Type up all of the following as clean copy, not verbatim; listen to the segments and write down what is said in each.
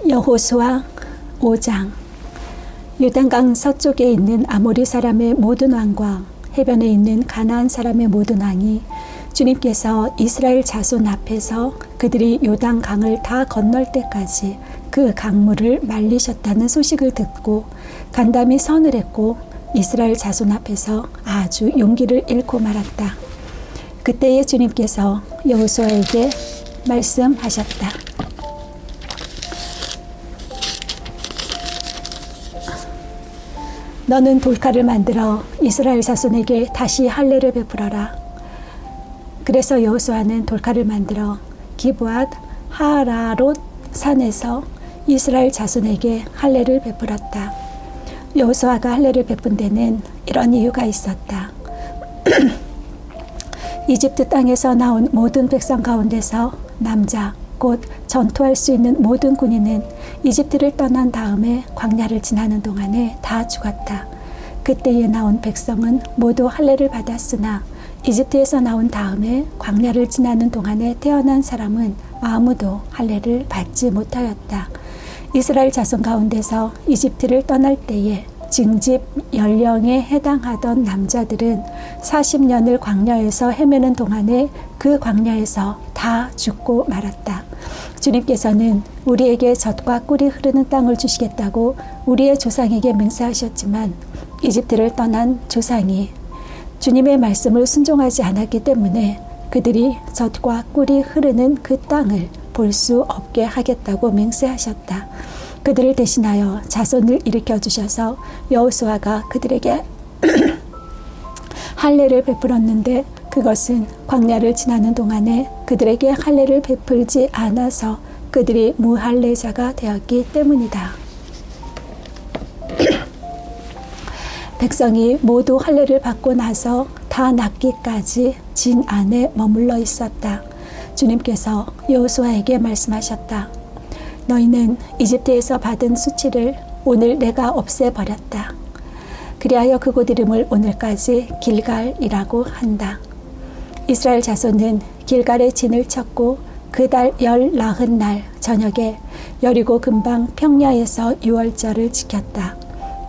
여호수아 5장. 요단강 서쪽에 있는 아모리 사람의 모든 왕과 해변에 있는 가나안 사람의 모든 왕이 주님께서 이스라엘 자손 앞에서 그들이 요단강을 다 건널 때까지 그 강물을 말리셨다는 소식을 듣고 간담이 서늘했고 이스라엘 자손 앞에서 아주 용기를 잃고 말았다. 그때에 주님께서 여호수아에게 말씀하셨다. 너는 돌칼을 만들어 이스라엘 자손에게 다시 할례를 베풀어라. 그래서 여호수아는 돌칼을 만들어 기브앗 하라롯 산에서 이스라엘 자손에게 할례를 베풀었다. 여호수아가 할례를 베푼 데는 이런 이유가 있었다. 이집트 땅에서 나온 모든 백성 가운데서 남자 곧 전투할 수 있는 모든 군인은 이집트를 떠난 다음에 광야를 지나는 동안에 다 죽었다. 그때에 나온 백성은 모두 할례를 받았으나 이집트에서 나온 다음에 광야를 지나는 동안에 태어난 사람은 아무도 할례를 받지 못하였다. 이스라엘 자손 가운데서 이집트를 떠날 때에 징집 연령에 해당하던 남자들은 40년을 광야에서 헤매는 동안에 그 광야에서 다 죽고 말았다. 주님께서는 우리에게 젖과 꿀이 흐르는 땅을 주시겠다고 우리의 조상에게 맹세하셨지만 이집트를 떠난 조상이 주님의 말씀을 순종하지 않았기 때문에 그들이 젖과 꿀이 흐르는 그 땅을 볼 수 없게 하겠다고 맹세하셨다. 그들을 대신하여 자손을 일으켜 주셔서 여호수아가 그들에게 할례를 베풀었는데 그것은 광야를 지나는 동안에 그들에게 할례를 베풀지 않아서 그들이 무할례자가 되었기 때문이다. 백성이 모두 할례를 받고 나서 다 낫기까지 진 안에 머물러 있었다. 주님께서 여호수아에게 말씀하셨다. 너희는 이집트에서 받은 수치를 오늘 내가 없애버렸다. 그리하여 그곳 이름을 오늘까지 길갈이라고 한다. 이스라엘 자손은 길갈에 진을 쳤고 그 달 14날 저녁에 여리고 근방 평야에서 유월절을 지켰다.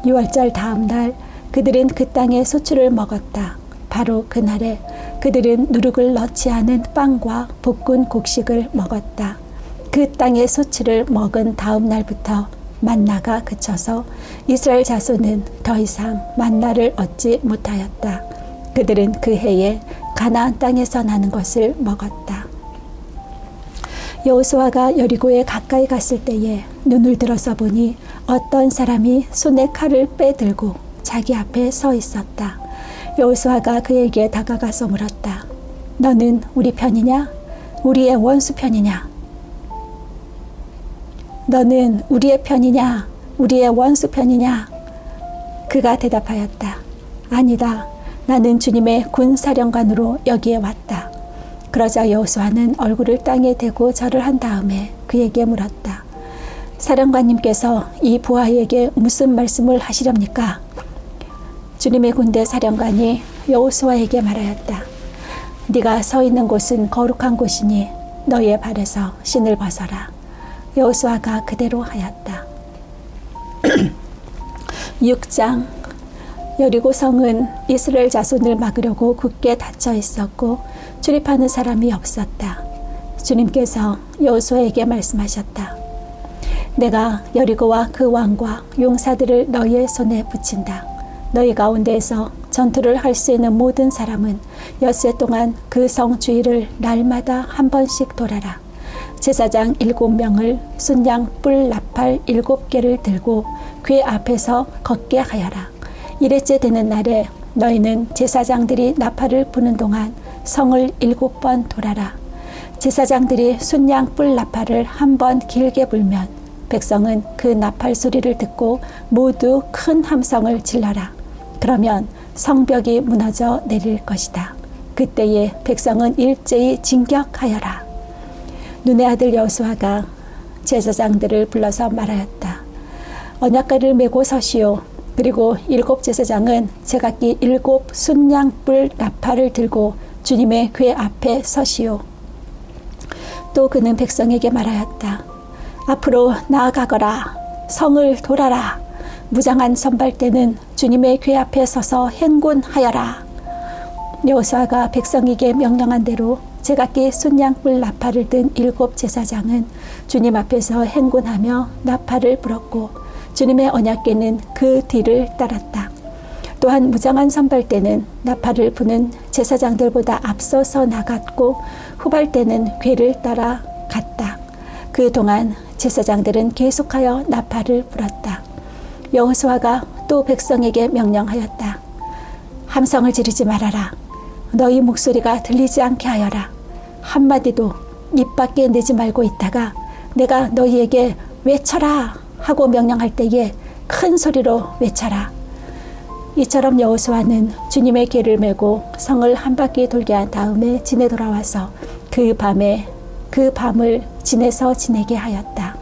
유월절 다음 날 그들은 그 땅의 소출을 먹었다. 바로 그날에 그들은 누룩을 넣지 않은 빵과 볶은 곡식을 먹었다. 그 땅의 소출을 먹은 다음 날부터 만나가 그쳐서 이스라엘 자손은 더 이상 만나를 얻지 못하였다. 그들은 그 해에 가나안 땅에서 나는 것을 먹었다. 여호수아가 여리고에 가까이 갔을 때에 눈을 들어서 보니 어떤 사람이 손에 칼을 빼들고 자기 앞에 서 있었다. 여호수아가 그에게 다가가서 물었다. 너는 우리 편이냐? 우리의 원수 편이냐? 너는 우리의 편이냐? 우리의 원수 편이냐? 그가 대답하였다. 아니다. 나는 주님의 군사령관으로 여기에 왔다. 그러자 여호수아는 얼굴을 땅에 대고 절을 한 다음에 그에게 물었다. 사령관님께서 이 부하에게 무슨 말씀을 하시렵니까? 주님의 군대 사령관이 여호수아에게 말하였다. 네가 서 있는 곳은 거룩한 곳이니 너의 발에서 신을 벗어라. 여호수아가 그대로 하였다. 6장. 여리고 성은 이스라엘 자손을 막으려고 굳게 닫혀 있었고 출입하는 사람이 없었다. 주님께서 여호수아에게 말씀하셨다. 내가 여리고와 그 왕과 용사들을 너희의 손에 붙인다. 너희 가운데에서 전투를 할 수 있는 모든 사람은 엿새 동안 그 성 주위를 날마다 한 번씩 돌아라. 제사장 7명을 순양 뿔 나팔 7개를 들고 궤 앞에서 걷게 하여라. 1회째 되는 날에 너희는 제사장들이 나팔을 부는 동안 성을 7번 돌아라. 제사장들이 순양 뿔 나팔을 한 번 길게 불면 백성은 그 나팔 소리를 듣고 모두 큰 함성을 질러라. 그러면 성벽이 무너져 내릴 것이다. 그때에 백성은 일제히 진격하여라. 눈의 아들 여호수아가 제사장들을 불러서 말하였다. 언약궤를 메고 서시오. 그리고 7 제사장은 제각기 7 순양불 나팔을 들고 주님의 궤 앞에 서시오. 또 그는 백성에게 말하였다. 앞으로 나아가거라. 성을 돌아라. 무장한 선발대는 주님의 궤 앞에 서서 행군하여라. 여호수아가 백성에게 명령한 대로 제각기 순양불 나팔을 든 7 제사장은 주님 앞에서 행군하며 나팔을 불었고 주님의 언약궤는 그 뒤를 따랐다. 또한 무장한 선발대는 나팔을 부는 제사장들보다 앞서서 나갔고 후발대는 궤를 따라 갔다. 그동안 제사장들은 계속하여 나팔을 불었다. 여호수아가 또 백성에게 명령하였다. 함성을 지르지 말아라. 너희 목소리가 들리지 않게 하여라. 한마디도 입 밖에 내지 말고 있다가 내가 너희에게 외쳐라 하고 명령할 때에 큰 소리로 외쳐라. 이처럼 여호수아는 주님의 궤를 메고 성을 한 바퀴 돌게 한 다음에 진에 돌아와서 그 밤을 진에서 지내게 하였다.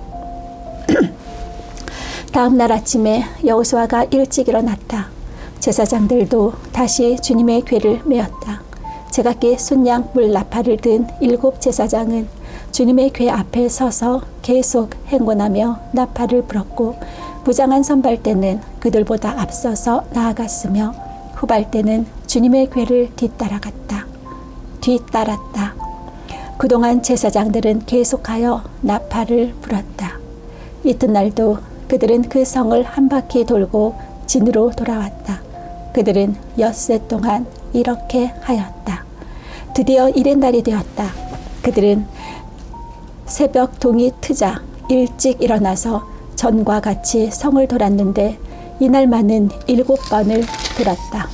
다음 날 아침에 여호수아가 일찍 일어났다. 제사장들도 다시 주님의 궤를 메었다. 제각기 순양불 나팔을 든 7 제사장은 주님의 궤 앞에 서서 계속 행군하며 나팔을 불었고 무장한 선발대는 그들보다 앞서서 나아갔으며 후발대는 주님의 궤를 뒤따랐다. 그동안 제사장들은 계속하여 나팔을 불었다. 이튿날도 그들은 그 성을 한 바퀴 돌고 진으로 돌아왔다. 그들은 엿새 동안 이렇게 하였다. 드디어 이튿날이 되었다. 그들은 새벽 동이 트자 일찍 일어나서 전과 같이 성을 돌았는데 이날만은 7번을 돌았다.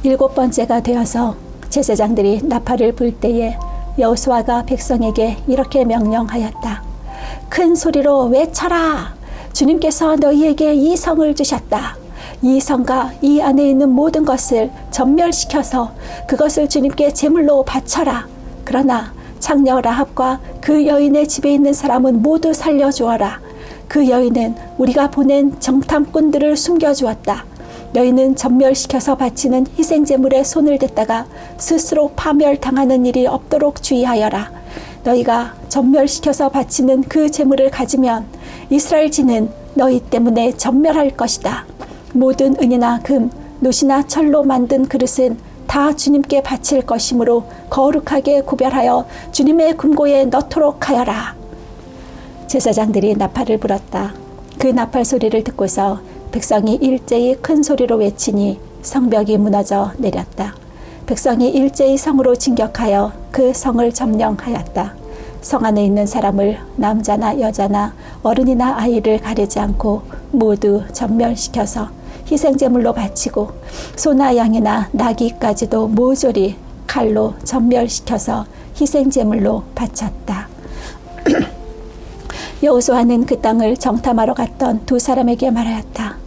7번째가 되어서 제사장들이 나팔을 불 때에 여호수아가 백성에게 이렇게 명령하였다. 큰 소리로 외쳐라. 주님께서 너희에게 이 성을 주셨다. 이 성과 이 안에 있는 모든 것을 전멸시켜서 그것을 주님께 제물로 바쳐라. 그러나 창녀 라합과 그 여인의 집에 있는 사람은 모두 살려주어라. 그 여인은 우리가 보낸 정탐꾼들을 숨겨주었다. 너희는 전멸시켜서 바치는 희생제물에 손을 댔다가 스스로 파멸당하는 일이 없도록 주의하여라. 너희가 전멸시켜서 바치는 그 제물을 가지면 이스라엘 지는 너희 때문에 전멸할 것이다. 모든 은이나 금, 놋이나 철로 만든 그릇은 다 주님께 바칠 것이므로 거룩하게 구별하여 주님의 금고에 넣도록 하여라. 제사장들이 나팔을 불었다. 그 나팔 소리를 듣고서 백성이 일제히 큰 소리로 외치니 성벽이 무너져 내렸다. 백성이 일제히 성으로 진격하여 그 성을 점령하였다. 성 안에 있는 사람을 남자나 여자나 어른이나 아이를 가리지 않고 모두 전멸시켜서 희생제물로 바치고 소나 양이나 나귀까지도 모조리 칼로 전멸시켜서 희생제물로 바쳤다. 여호수아는 그 땅을 정탐하러 갔던 2 사람에게 말하였다.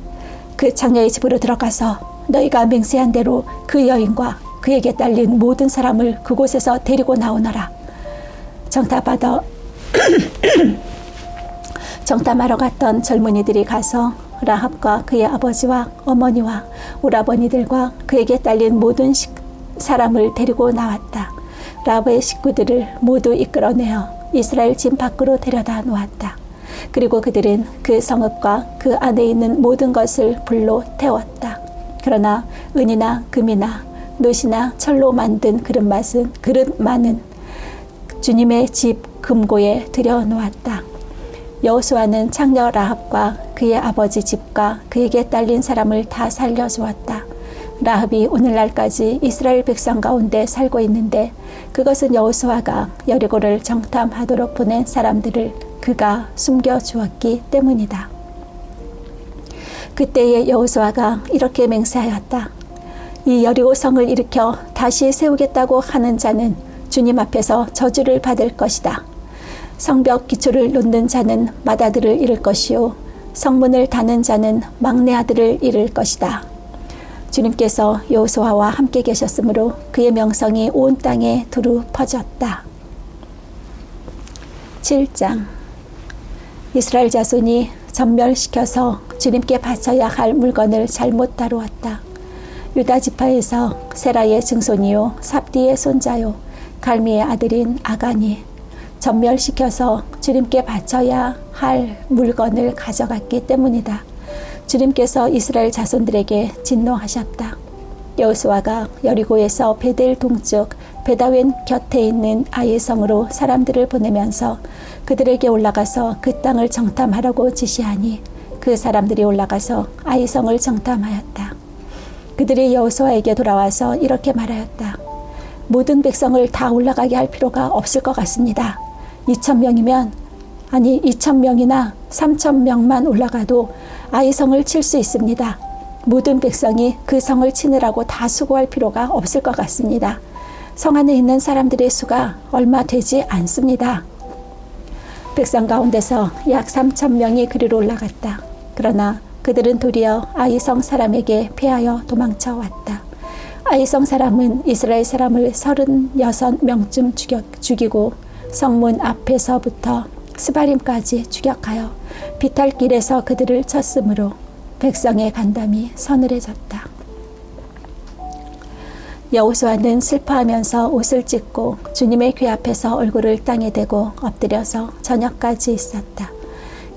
그 창녀의 집으로 들어가서 너희가 맹세한 대로 그 여인과 그에게 딸린 모든 사람을 그곳에서 데리고 나오너라. 정탐하러 갔던 젊은이들이 가서 라합과 그의 아버지와 어머니와 오라버니들과 그에게 딸린 모든 사람을 데리고 나왔다. 라합의 식구들을 모두 이끌어내어 이스라엘 진 밖으로 데려다 놓았다. 그리고 그들은 그 성읍과 그 안에 있는 모든 것을 불로 태웠다. 그러나 은이나 금이나 놋이나 철로 만든 그릇만은 주님의 집 금고에 들여놓았다. 여호수아는 창녀 라합과 그의 아버지 집과 그에게 딸린 사람을 다 살려주었다. 라합이 오늘날까지 이스라엘 백성 가운데 살고 있는데 그것은 여호수아가 여리고를 정탐하도록 보낸 사람들을 그가 숨겨주었기 때문이다. 그때의 여호수아가 이렇게 맹세하였다. 이 여리고 성을 일으켜 다시 세우겠다고 하는 자는 주님 앞에서 저주를 받을 것이다. 성벽 기초를 놓는 자는 맏아들을 잃을 것이요 성문을 다는 자는 막내 아들을 잃을 것이다. 주님께서 여호수아와 함께 계셨으므로 그의 명성이 온 땅에 두루 퍼졌다. 7장. 이스라엘 자손이 전멸시켜서 주님께 바쳐야 할 물건을 잘못 다루었다. 유다 지파에서 세라의 증손이요 삽디의 손자요 갈미의 아들인 아간이 전멸시켜서 주님께 바쳐야 할 물건을 가져갔기 때문이다. 주님께서 이스라엘 자손들에게 진노하셨다. 여호수아가 여리고에서 베델 동쪽 베다웬 곁에 있는 아이 성으로 사람들을 보내면서 그들에게 올라가서 그 땅을 정탐하라고 지시하니 그 사람들이 올라가서 아이 성을 정탐하였다. 그들이 여호수아에게 돌아와서 이렇게 말하였다. 모든 백성을 다 올라가게 할 필요가 없을 것 같습니다. 2,000명이면 2,000명이나 3,000명만 올라가도 아이 성을 칠 수 있습니다. 모든 백성이 그 성을 치느라고 다 수고할 필요가 없을 것 같습니다. 성 안에 있는 사람들의 수가 얼마 되지 않습니다. 백성 가운데서 약 3,000명이 그리로 올라갔다. 그러나 그들은 도리어 아이성 사람에게 패하여 도망쳐 왔다. 아이성 사람은 이스라엘 사람을 36명쯤 죽이고 성문 앞에서부터 스바림까지 추격하여 비탈길에서 그들을 쳤으므로 백성의 간담이 서늘해졌다. 여호수아는 슬퍼하면서 옷을 찢고 주님의 궤 앞에서 얼굴을 땅에 대고 엎드려서 저녁까지 있었다.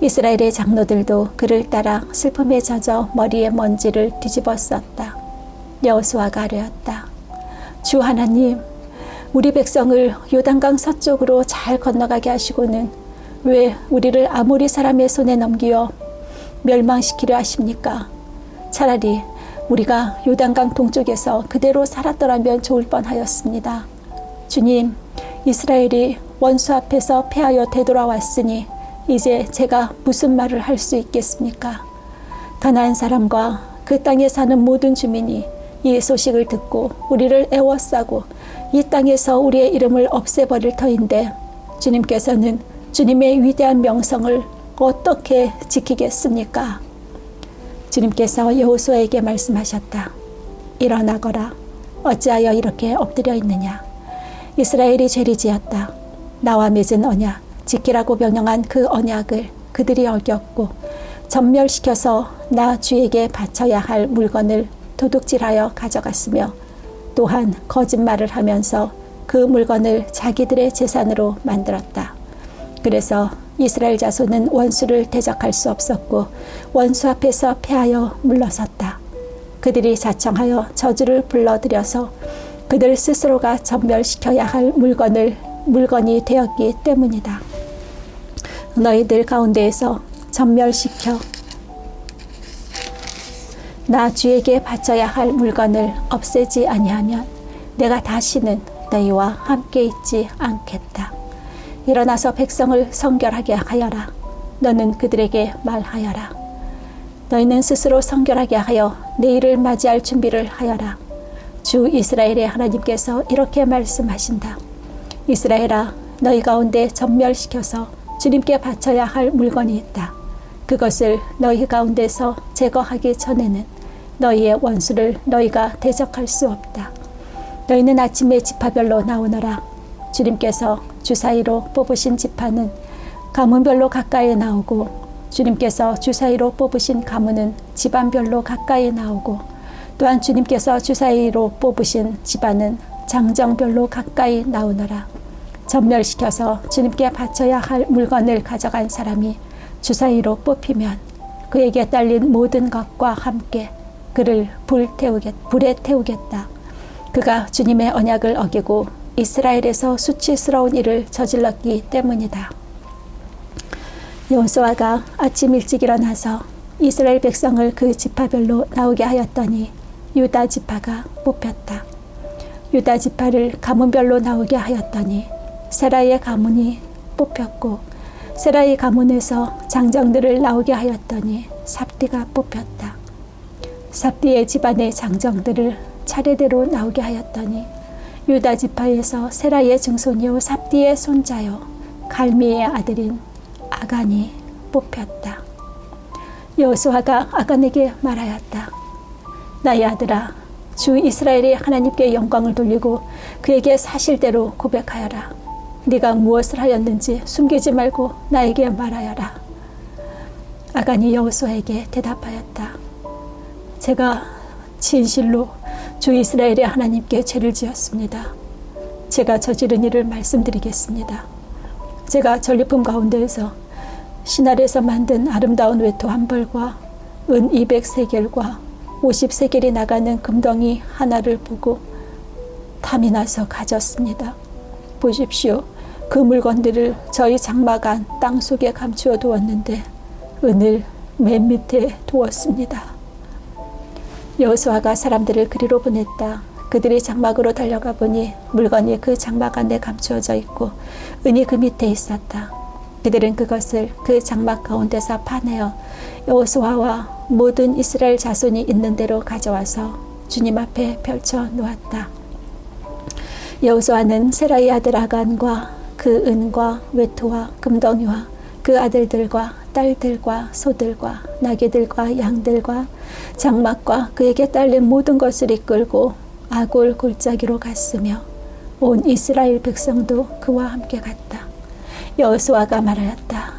이스라엘의 장로들도 그를 따라 슬픔에 젖어 머리에 먼지를 뒤집었었다. 여호수아가 아뢰었다. 주 하나님, 우리 백성을 요단강 서쪽으로 잘 건너가게 하시고는 왜 우리를 아모리 사람의 손에 넘기어 멸망시키려 하십니까? 차라리 우리가 요단강 동쪽에서 그대로 살았더라면 좋을 뻔하였습니다. 주님, 이스라엘이 원수 앞에서 패하여 되돌아왔으니 이제 제가 무슨 말을 할 수 있겠습니까? 가나안 사람과 그 땅에 사는 모든 주민이 이 소식을 듣고 우리를 애워싸고 이 땅에서 우리의 이름을 없애버릴 터인데 주님께서는 주님의 위대한 명성을 어떻게 지키겠습니까? 주님께서 여호수아에게 말씀하셨다. 일어나거라. 어찌하여 이렇게 엎드려 있느냐. 이스라엘이 죄를 지었다. 나와 맺은 언약, 지키라고 명령한 그 언약을 그들이 어겼고 전멸시켜서 나 주에게 바쳐야 할 물건을 도둑질하여 가져갔으며 또한 거짓말을 하면서 그 물건을 자기들의 재산으로 만들었다. 그래서 이스라엘 자손은 원수를 대적할 수 없었고 원수 앞에서 패하여 물러섰다. 그들이 자청하여 저주를 불러들여서 그들 스스로가 전멸시켜야 할 물건이 되었기 때문이다. 너희들 가운데에서 전멸시켜 나 주에게 바쳐야 할 물건을 없애지 아니하면 내가 다시는 너희와 함께 있지 않겠다. 일어나서 백성을 성결하게 하여라. 너는 그들에게 말하여라. 너희는 스스로 성결하게 하여 내일을 맞이할 준비를 하여라. 주 이스라엘의 하나님께서 이렇게 말씀하신다. 이스라엘아, 너희 가운데 전멸시켜서 주님께 바쳐야 할 물건이 있다. 그것을 너희 가운데서 제거하기 전에는 너희의 원수를 너희가 대적할 수 없다. 너희는 아침에 지파별로 나오너라. 주님께서 주사위로 뽑으신 지파는 가문별로 가까이 나오고 주님께서 주사위로 뽑으신 가문은 집안별로 가까이 나오고 또한 주님께서 주사위로 뽑으신 집안은 장정별로 가까이 나오너라. 전멸시켜서 주님께 바쳐야 할 물건을 가져간 사람이 주사위로 뽑히면 그에게 딸린 모든 것과 함께 그를 불에 태우겠다. 그가 주님의 언약을 어기고 이스라엘에서 수치스러운 일을 저질렀기 때문이다. 여호수아가 아침 일찍 일어나서 이스라엘 백성을 그 지파별로 나오게 하였더니 유다 지파가 뽑혔다. 유다 지파를 가문별로 나오게 하였더니 세라의 가문이 뽑혔고 세라의 가문에서 장정들을 나오게 하였더니 삽디가 뽑혔다. 삽디의 집안의 장정들을 차례대로 나오게 하였더니 유다 지파에서 세라의 증손이요 삽디의 손자요 갈미의 아들인 아간이 뽑혔다. 여호수아가 아간에게 말하였다. 나의 아들아, 주 이스라엘의 하나님께 영광을 돌리고 그에게 사실대로 고백하여라. 네가 무엇을 하였는지 숨기지 말고 나에게 말하여라. 아간이 여호수아에게 대답하였다. 제가 진실로 주 이스라엘의 하나님께 죄를 지었습니다. 제가 저지른 일을 말씀드리겠습니다. 제가 전리품 가운데에서 신할에서 만든 아름다운 외투 한 벌과 은 200세겔과 50세겔이 나가는 금덩이 하나를 보고 탐이 나서 가졌습니다. 보십시오. 그 물건들을 저희 장막 안 땅속에 감추어 두었는데 은을 맨 밑에 두었습니다. 여호수아가 사람들을 그리로 보냈다. 그들이 장막으로 달려가 보니 물건이 그 장막 안에 감추어져 있고 은이 그 밑에 있었다. 그들은 그것을 그 장막 가운데서 파내어 여호수아와 모든 이스라엘 자손이 있는 대로 가져와서 주님 앞에 펼쳐 놓았다. 여호수아는 세라의 아들 아간과 그 은과 외투와 금덩이와 그 아들들과 딸들과 소들과 나귀들과 양들과 장막과 그에게 딸린 모든 것을 이끌고 아골 골짜기로 갔으며 온 이스라엘 백성도 그와 함께 갔다. 여호수아가 말하였다.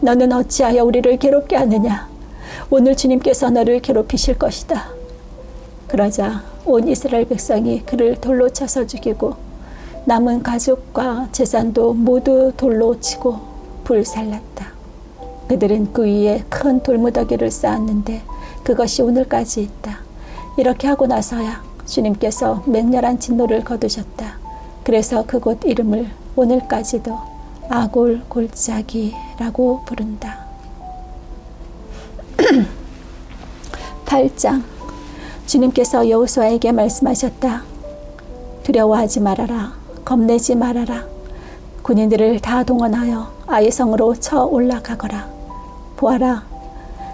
너는 어찌하여 우리를 괴롭게 하느냐? 오늘 주님께서 너를 괴롭히실 것이다. 그러자 온 이스라엘 백성이 그를 돌로 쳐서 죽이고 남은 가족과 재산도 모두 돌로 치고 불살랐다. 그들은 그 위에 큰 돌무더기를 쌓았는데 그것이 오늘까지 있다. 이렇게 하고 나서야 주님께서 맹렬한 진노를 거두셨다. 그래서 그곳 이름을 오늘까지도 아골 골짜기라고 부른다. 8장. 주님께서 여호수아에게 말씀하셨다. 두려워하지 말아라. 겁내지 말아라. 군인들을 다 동원하여 아이 성으로 쳐 올라가거라. 보아라.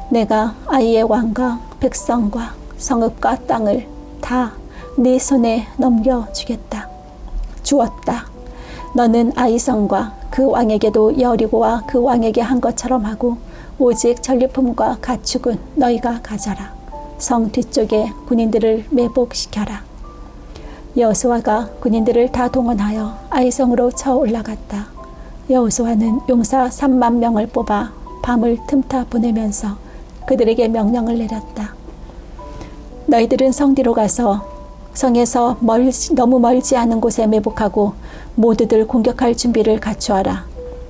내가 아이의 왕과 백성과 성읍과 땅을 다 네 손에 넘겨주겠다. 주었다. 너는 아이 성과 그 왕에게도 여리고와 그 왕에게 한 것처럼 하고 오직 전리품과 가축은 너희가 가져라. 성 뒤쪽에 군인들을 매복시켜라. 여호수아가 군인들을 다 동원하여 아이성으로 쳐 올라갔다. 여호수아는 용사 3만 명을 뽑아 밤을 틈타 보내면서 그들에게 명령을 내렸다. 너희들은 성 뒤로 가서 성에서 너무 멀지 않은 곳에 매복하고 모두들 공격할 준비를 갖추어라.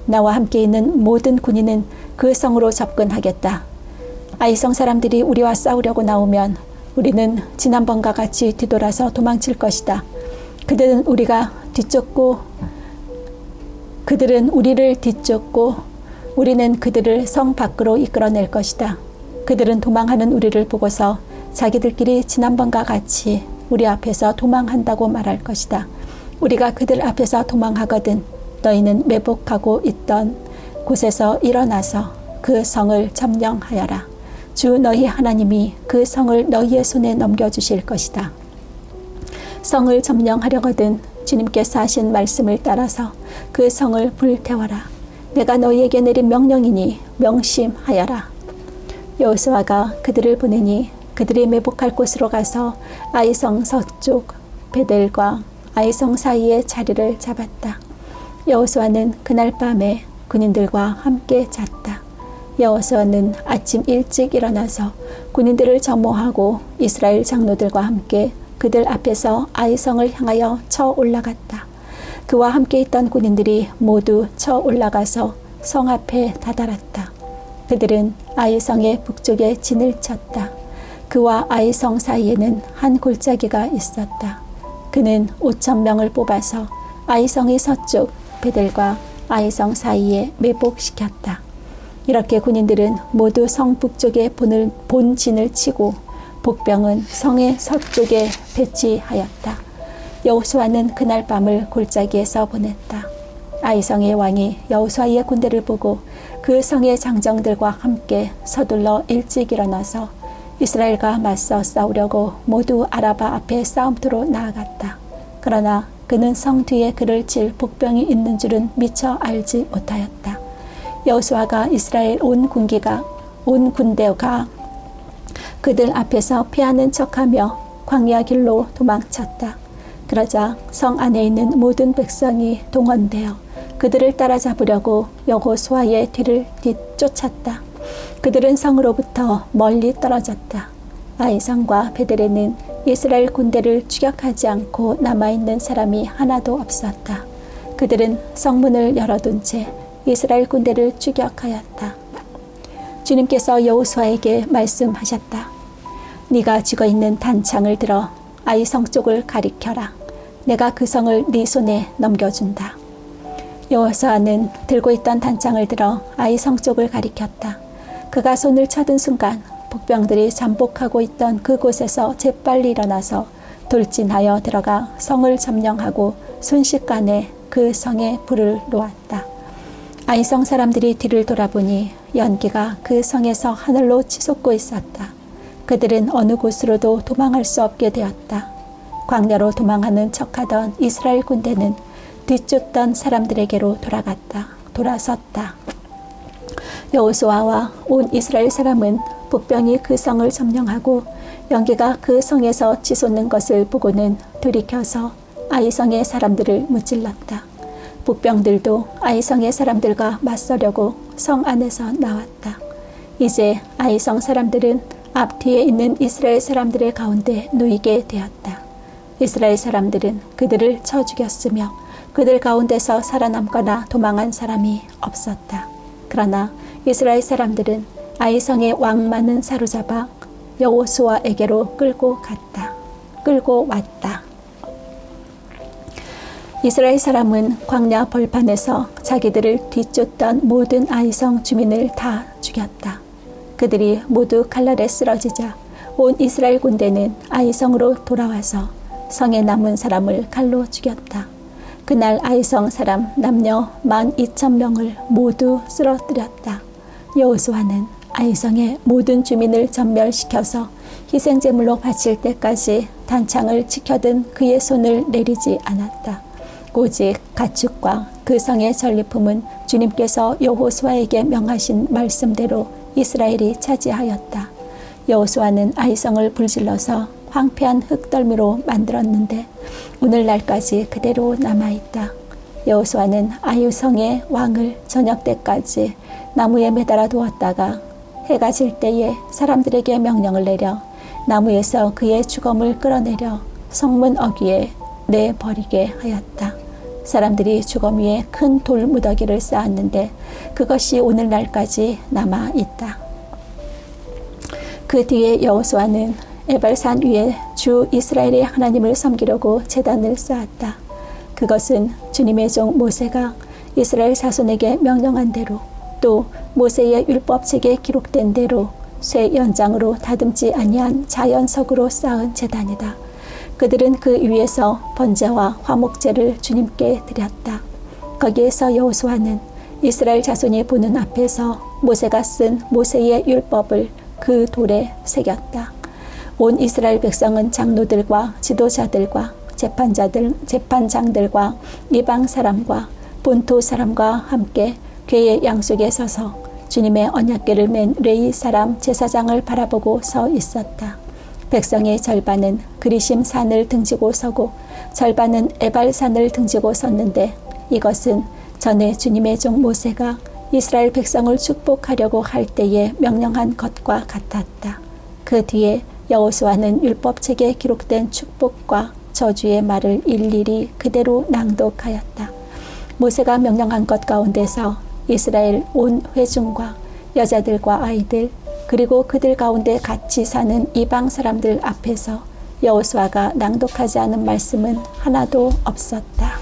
나와 함께 있는 모든 군인은 그 성으로 접근하겠다. 아이성 사람들이 우리와 싸우려고 나오면 우리는 지난번과 같이 뒤돌아서 도망칠 것이다. 그들은 우리를 뒤쫓고 우리는 그들을 성 밖으로 이끌어낼 것이다. 그들은 도망하는 우리를 보고서 자기들끼리 지난번과 같이 우리 앞에서 도망한다고 말할 것이다. 우리가 그들 앞에서 도망하거든 너희는 매복하고 있던 곳에서 일어나서 그 성을 점령하여라. 주 너희 하나님이 그 성을 너희의 손에 넘겨주실 것이다. 성을 점령하려거든 주님께서 하신 말씀을 따라서 그 성을 불태워라. 내가 너희에게 내린 명령이니 명심하여라. 여호수아가 그들을 보내니 그들이 매복할 곳으로 가서 아이성 서쪽 베델과 아이성 사이에 자리를 잡았다. 여호수아는 그날 밤에 군인들과 함께 잤다. 여호수아는 아침 일찍 일어나서 군인들을 점호하고 이스라엘 장로들과 함께 그들 앞에서 아이성을 향하여 쳐 올라갔다. 그와 함께 있던 군인들이 모두 쳐 올라가서 성 앞에 다다랐다. 그들은 아이성의 북쪽에 진을 쳤다. 그와 아이성 사이에는 한 골짜기가 있었다. 그는 5,000명을 뽑아서 아이성의 서쪽 베델과 아이성 사이에 매복시켰다. 이렇게 군인들은 모두 성 북쪽에 본진을 치고 복병은 성의 서쪽에 배치하였다. 여호수아는 그날 밤을 골짜기에서 보냈다. 아이성의 왕이 여호수아의 군대를 보고 그 성의 장정들과 함께 서둘러 일찍 일어나서 이스라엘과 맞서 싸우려고 모두 아라바 앞에 싸움터로 나아갔다. 그러나 그는 성 뒤에 그를 칠 복병이 있는 줄은 미처 알지 못하였다. 여호수아가 이스라엘 온 군대가 그들 앞에서 피하는 척하며 광야 길로 도망쳤다. 그러자 성 안에 있는 모든 백성이 동원되어 그들을 따라잡으려고 여호수아의 뒤를 쫓았다. 그들은 성으로부터 멀리 떨어졌다. 아이성과 베델에는 이스라엘 군대를 추격하지 않고 남아있는 사람이 하나도 없었다. 그들은 성문을 열어둔 채 이스라엘 군대를 추격하였다. 주님께서 여호수아에게 말씀하셨다. 네가 쥐고 있는 단창을 들어 아이 성 쪽을 가리켜라. 내가 그 성을 네 손에 넘겨준다. 여호수아는 들고 있던 단창을 들어 아이 성 쪽을 가리켰다. 그가 손을 쳐든 순간 복병들이 잠복하고 있던 그곳에서 재빨리 일어나서 돌진하여 들어가 성을 점령하고 순식간에 그 성에 불을 놓았다. 아이성 사람들이 뒤를 돌아보니 연기가 그 성에서 하늘로 치솟고 있었다. 그들은 어느 곳으로도 도망할 수 없게 되었다. 광야로 도망하는 척하던 이스라엘 군대는 뒤쫓던 사람들에게로 돌아섰다. 여호수아와 온 이스라엘 사람은 복병이 그 성을 점령하고 연기가 그 성에서 치솟는 것을 보고는 돌이켜서 아이성의 사람들을 무찔렀다. 복병들도 아이성의 사람들과 맞서려고 성 안에서 나왔다. 이제 아이성 사람들은 앞뒤에 있는 이스라엘 사람들의 가운데 놓이게 되었다. 이스라엘 사람들은 그들을 쳐 죽였으며 그들 가운데서 살아남거나 도망한 사람이 없었다. 그러나 이스라엘 사람들은 아이성의 왕만은 사로잡아 여호수아에게로 끌고 왔다. 이스라엘 사람은 광야 벌판에서 자기들을 뒤쫓던 모든 아이성 주민을 다 죽였다. 그들이 모두 칼날에 쓰러지자 온 이스라엘 군대는 아이성으로 돌아와서 성에 남은 사람을 칼로 죽였다. 그날 아이성 사람 남녀 12,000명을 모두 쓰러뜨렸다. 여호수아는 아이성의 모든 주민을 전멸시켜서 희생제물로 바칠 때까지 단창을 지켜든 그의 손을 내리지 않았다. 오직 가축과 그 성의 전리품은 주님께서 여호수아에게 명하신 말씀대로 이스라엘이 차지하였다. 여호수아는 아이성을 불질러서 황폐한 흙덜미로 만들었는데 오늘날까지 그대로 남아있다. 여호수아는 아이성의 왕을 저녁 때까지 나무에 매달아 두었다가 해가 질 때에 사람들에게 명령을 내려 나무에서 그의 주검을 끌어내려 성문 어귀에 내버리게 하였다. 사람들이 주검 위에 큰 돌 무더기를 쌓았는데 그것이 오늘날까지 남아있다. 그 뒤에 여호수아는 에발산 위에 주 이스라엘의 하나님을 섬기려고 제단을 쌓았다. 그것은 주님의 종 모세가 이스라엘 자손에게 명령한 대로 또 모세의 율법책에 기록된 대로 쇠 연장으로 다듬지 아니한 자연석으로 쌓은 제단이다. 그들은 그 위에서 번제와 화목제를 주님께 드렸다. 거기에서 여호수아는 이스라엘 자손이 보는 앞에서 모세가 쓴 모세의 율법을 그 돌에 새겼다. 온 이스라엘 백성은 장로들과 지도자들과 재판장들과 이방 사람과 본토 사람과 함께 궤의 양쪽에 서서 주님의 언약궤를 맨 레위 사람 제사장을 바라보고 서 있었다. 백성의 절반은 그리심 산을 등지고 서고 절반은 에발산을 등지고 섰는데 이것은 전에 주님의 종 모세가 이스라엘 백성을 축복하려고 할 때에 명령한 것과 같았다. 그 뒤에 여호수아는 율법책에 기록된 축복과 저주의 말을 일일이 그대로 낭독하였다. 모세가 명령한 것 가운데서 이스라엘 온 회중과 여자들과 아이들 그리고 그들 가운데 같이 사는 이방 사람들 앞에서 여호수아가 낭독하지 않은 말씀은 하나도 없었다.